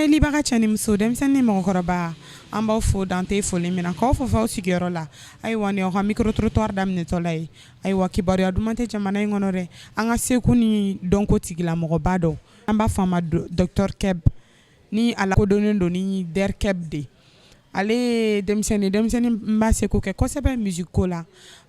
libaga cɛ ni muso denmisɛnnin ni mɔgɔkɔrɔba an b'aw fo dante foli min na k'aw fo f'aw sigiyɔrɔ la ayiwa ni aw ka micro-trottoir daminɛtɔla ye ayiwa kibaruya duman tɛ jamana in kɔnɔ dɛ an ka seko ni dɔnko tigilamɔgɔba dɔ an b'a fɔ a ma Dr Keb ni a lakodɔnnen don ni Der Keb de ale ye denmisɛnnin b'a seko kɛ kosɛbɛ musique ko la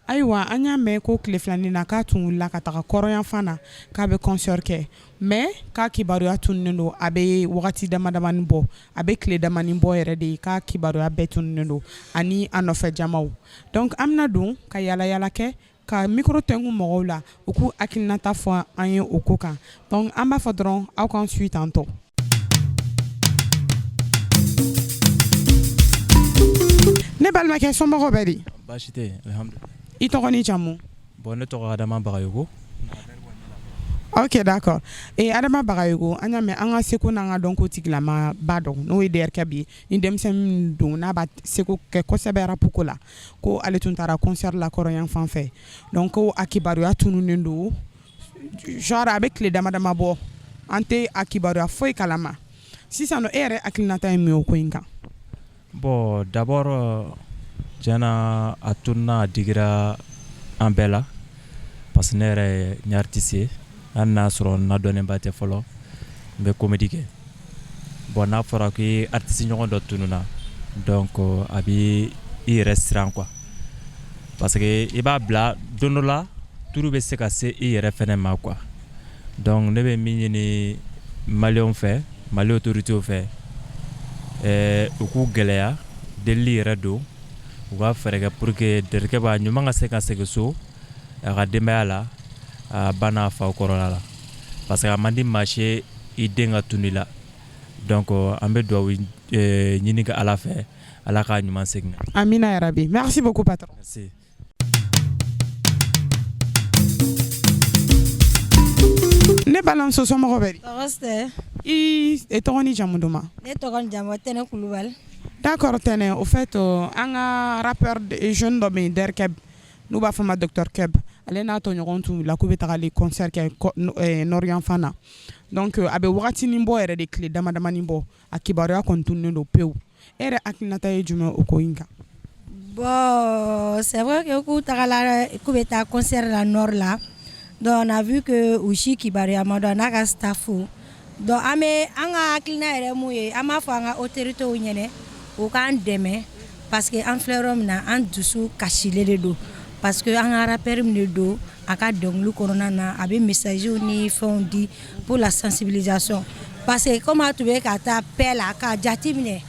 ayiwa an y'a mɛn ko tile filanin na k'a tun wulila ka taga kɔrɔyanfan na k'a bɛ concert kɛ mais k'a kibaruya tununnen don a bɛ wagati damadamanin bɔ a bɛ tile damanin bɔ yɛrɛ de k'a kibaruya bɛɛ tununnen don ani a nɔfɛ jamaw donc an bɛna don ka yaala kɛ ka micro tɛngu mɔgɔw la u k'u hakilinata fɔ an ye o ko kan donc an b'a fɔ dɔrɔn aw k'an suit tantɔ. Ne balimakɛ somɔgɔw bɛ di? Baasi tɛ alhamdulilayi. I tɔgɔ ni jamu? Bon ne tɔgɔ Adama Bagayogo. Ok d'accord. Adama Bagayogo an y'a mɛn an ka seko n'an ka dɔnko tigilamaba dɔ n'o ye Der Keb ye ni denmisɛnnin don n'a b'a seko kɛ kosɛbɛ rap ko la ko ale tun taara concert la kɔrɔyanfan fɛ donc ko a kibaruya tununnen don genre a bɛ tile damadama bɔ an tɛ a kibaruya foyi kalama sisan e yɛrɛ hakilinata ye min ye o ko in kan? Bon d'abord tiɲɛna a tununa a digira an bɛɛ la parce que ne yɛrɛ ye artiste ye hali n'a sɔrɔ n ladɔnnenba tɛ fɔlɔ n bɛ comédie kɛ bon n'a fɔra ko i artiste ɲɔgɔn dɔ tununa donc a b'i yɛrɛ siran quoi parce que i b'a bila don dɔ la turu bɛ se ka se i yɛrɛ fɛnɛ ma quoi donc ne bɛ min ɲini maliyɛnw fɛ Mali autorités fɛ u k'u gɛlɛya delili yɛrɛ don u ka fɛɛrɛ kɛ pour que Der Keb a ɲuman ka se ka segin so a ka denbaya la a ba n'a fa kɔrɔla la parce que a man di maa si i den ka tunu i la donc an bɛ dugawu ɲini ka Ala fɛ Ala k'a ɲuman segin. Amina yarabi. Merci beaucoup patron. Merci. Ne balimamuso somɔgɔw bɛ di? Tɔgɔ tɛ. I tɔgɔ ni jamu duman? Ne tɔgɔ ni jamu Tɛnɛ Kulubali. D'accord Tɛnɛ au fait an ka rappeur jeune dɔ bɛ yen Der Keb n'u b'a fɔ ma Dr Keb ale n'a tɔɲɔgɔn tun wulila k'u bɛ taga concert kɛ Nord-Yanfan na donc a bɛ wagatinin bɔ yɛrɛ de tile damadamanin bɔ a kibaruya kɔni tununnen don pewu e yɛrɛ hakilinata ye jumɛn o ko in kan? Bon c'est vrai que k'u bɛ taa concert la Nord la donc on a vu que u si kibaruya ma dɔn n'a ka staffu donc an ka hakilina yɛrɛ mun ye an b'a fɔ an ka autorités ɲɛna u k'an dɛmɛ parce que an filɛ yɔrɔ min na an dusu kasilen de don parce que an ka rappeur min de don a ka dɔnkili kɔnɔna na a bɛ message ni fɛnw di pour la sensibilisation parce que comme a tun bɛ ka taa paix la ka jate minɛ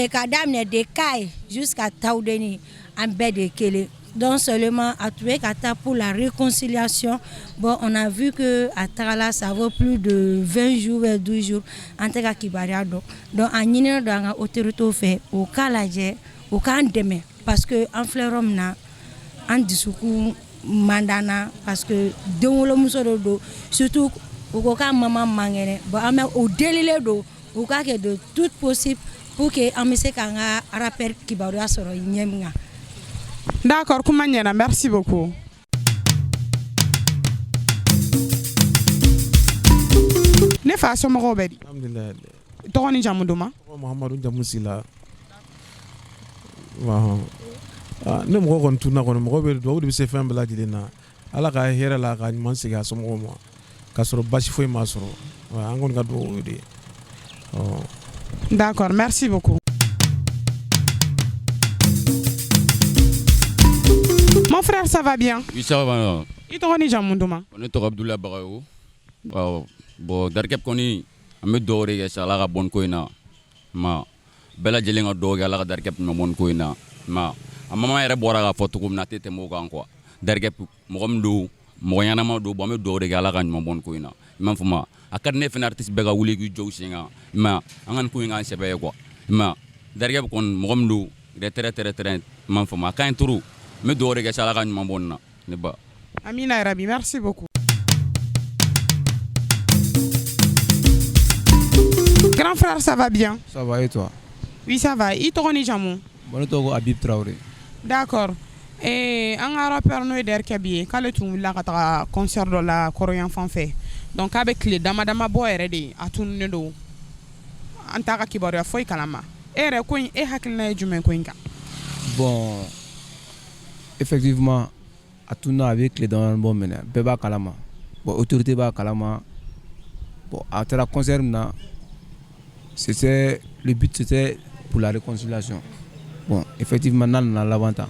ka daminɛ de Kayi jusqu'à Tawudeni an bɛɛ de kelen donc seulement a tun bɛ ka taa pour la réconciliation bon on a vu que a tagala ça vaut plus de 20 jours ou 12 jours an tɛ ka kibaruya dɔn donc a ɲinina don an ka autorités fɛ u k'a lajɛ u k'an dɛmɛ parce que an filɛ yɔrɔ min na an dusukun mandana parce que denwolomuso dɔ don surtout u ko k'a mama man kɛnɛ bon an bɛ o delilen don u k'a kɛ de tout possible pour que an bɛ se k'an ka rappeur kibaruya sɔrɔ ɲɛ min kan. D'accord kuma ɲɛna merci beaucoup. Ne fa somɔgɔw bɛ di? Alhamdulilayi. Tɔgɔ ni jamu duman? Tɔgɔ Muhamadu jamu Sila. Ne mɔgɔ kɔni tununa kɔni mɔgɔ bɛ dugawu de bɛ se fɛn bɛɛ lajɛlen na Ala ka hɛrɛ la ka ɲuman segin a somɔgɔw ma k'a sɔrɔ basi foyi ma sɔrɔ an kɔni ka dugawu o de ye. D'accord merci beaucoup. Mon frère, ça va bien? Oui, ça va. I tɔgɔ ni jamu duman? Ne tɔgɔ Abdoulaye Bagayogo. Bon Der Keb kɔni an bɛ dugawu de kɛ sa Ala ka bɔ nin ko in na ma bɛɛ lajɛlen ka dugawu kɛ Ala ka Der Keb ma bɔ nin ko in na ma a mama yɛrɛ bɔra k'a fɔ cogo min na a tɛ tɛmɛ o kan quoi Der Keb mɔgɔ min don mɔgɔ ɲɛnama don bon an bɛ dugawu de kɛ Ala ka ɲuman bɔ nin ko in na i m'a fɔ ma a ka di ne fɛnɛ artiste bɛɛ ka wuli k'i jɔ u sen kan mais an ka nin ko in k'an sɛbɛ ye quoi mais Der Keb kɔni mɔgɔ min don il est très i m'a fɔ ma a ka ɲi trop n bɛ dugawu de kɛ sa Ala ka ɲuman bɔ nin na ne ba. Amina yarabi merci beaucoup. Grand frère, ça va bien? Ça va et toi? Oui, ça va. I tɔgɔ ni jamu? Bon ne tɔgɔ Habib Traoré. D'accord. An ka rappeur n'o ye Der Keb ye k'ale tun wulila ka taga concert dɔ la kɔrɔyanfan fɛ donc k'a bɛ tile damadama bɔ yɛrɛ de a tununnen don an t'a ka kibaruya foyi kalama e yɛrɛ ko in e hakilina ye jumɛn ko in kan? Bon, effectivement, a tununa a bɛ tile damadɔni bɔ minɛ bɛɛ b'a kalama, bon autorité b'a kalama, bon a taara concert min na c'était le but c'était pour la réconciliation. Bon effectivement n'a nana laban tan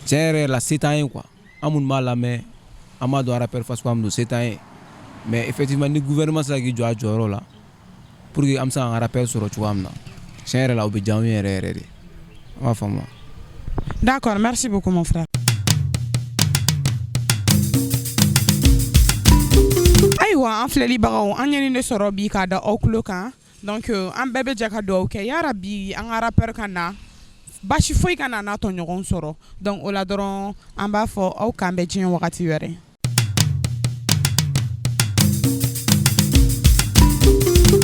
tiɲɛ yɛrɛ la se t'an ye quoi an minnu b'a lamɛn an b'a dɔn rappeur Fasuku min don se t'an ye, mais effectivement ni gouvernement sera k'i jɔ a jɔyɔrɔ la pour que an bɛ se k'an ka rappeur sɔrɔ cogoya min na tiɲɛ yɛrɛ la o bɛ diya an ye yɛrɛ yɛrɛ de, an b'a faamu. D'accord, merci beaucoup mon frère. Ayiwa an filɛlibagaw an ɲɛni de sɔrɔ bi k'a da aw tulo kan, donc an bɛɛ bɛ jɛ ka dugawu kɛ yarabi an ka rappeur ka na basi foyi ka na n'a tɔɲɔgɔn sɔrɔ, donc o la dɔrɔn an b'a fɔ aw k'an bɛ diɲɛ wagati wɛrɛ.